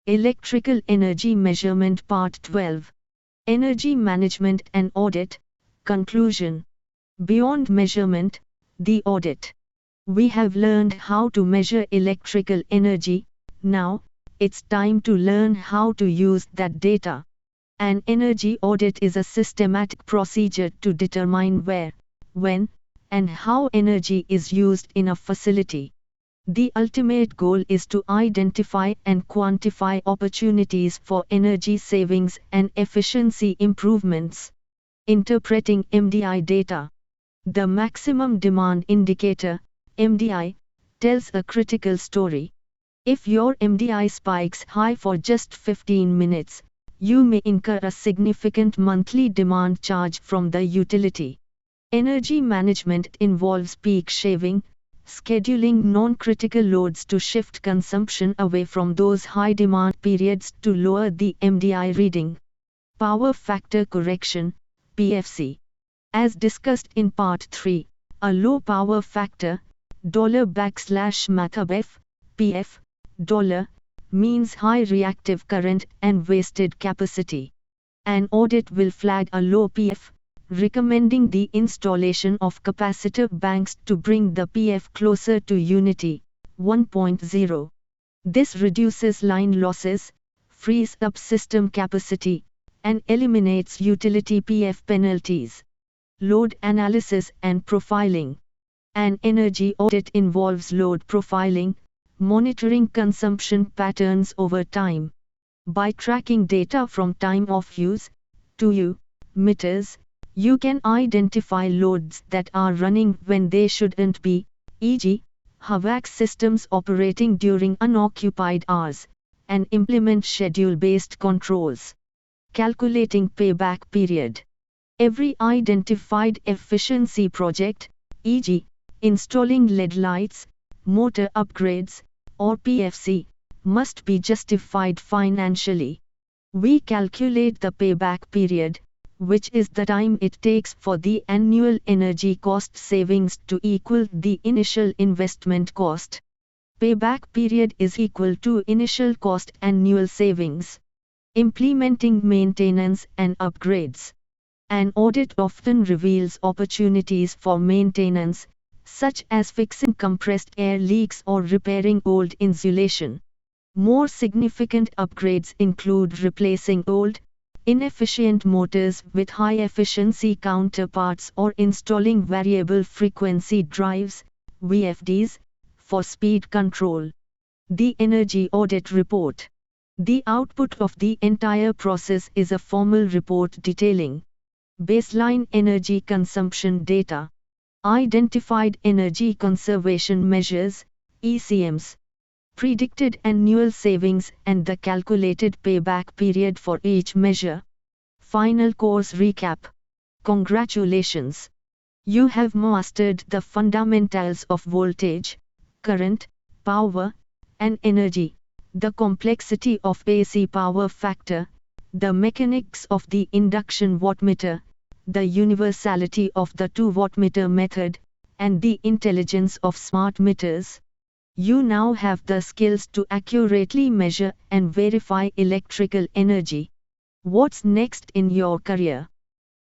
Electrical Energy Measurement Part 12. Energy Management and Audit. Conclusion. Beyond measurement, the audit. We have learned how to measure electrical energy. Now, it's time to learn how to use that data. An energy audit is a systematic procedure to determine where, when, and how energy is used in a facility. The ultimate goal is to identify and quantify opportunities for energy savings and efficiency improvements. Interpreting MDI data. The maximum demand indicator, MDI, tells a critical story. If your MDI spikes high for just 15 minutes, you may incur a significant monthly demand charge from the utility. Energy management involves peak shaving, scheduling non-critical loads to shift consumption away from those high-demand periods to lower the MDI reading. Power factor correction, PFC. As discussed in Part 3, a low power factor, $mathbf, PF, means high reactive current and wasted capacity. An audit will flag a low PF, recommending the installation of capacitor banks to bring the PF closer to unity, 1.0. This reduces line losses, frees up system capacity, and eliminates utility PF penalties. Load analysis and profiling. An energy audit involves load profiling, monitoring consumption patterns over time. By tracking data from time of use, to meters, you can identify loads that are running when they shouldn't be, e.g., HVAC systems operating during unoccupied hours, and implement schedule-based controls. Calculating payback period. Every identified efficiency project, e.g., installing LED lights, motor upgrades, or PFC, must be justified financially. We calculate the payback period, which is the time it takes for the annual energy cost savings to equal the initial investment cost. Payback period is equal to initial cost annual savings. Implementing maintenance and upgrades. An audit often reveals opportunities for maintenance, such as fixing compressed air leaks or repairing old insulation. More significant upgrades include replacing old, inefficient motors with high-efficiency counterparts or installing variable frequency drives, VFDs, for speed control. The Energy Audit Report. The output of the entire process is a formal report detailing baseline energy consumption data, identified energy conservation measures, ECMs, predicted annual savings and the calculated payback period for each measure. Final course recap. Congratulations! You have mastered the fundamentals of voltage, current, power, and energy, the complexity of AC power factor, the mechanics of the induction wattmeter, the universality of the 2-wattmeter method, and the intelligence of smart meters. You now have the skills to accurately measure and verify electrical energy. What's next in your career?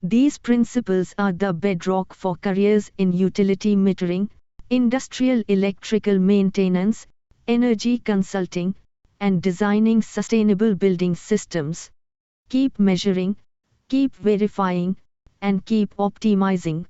These principles are the bedrock for careers in utility metering, industrial electrical maintenance, energy consulting, and designing sustainable building systems. Keep measuring, keep verifying, and keep optimizing.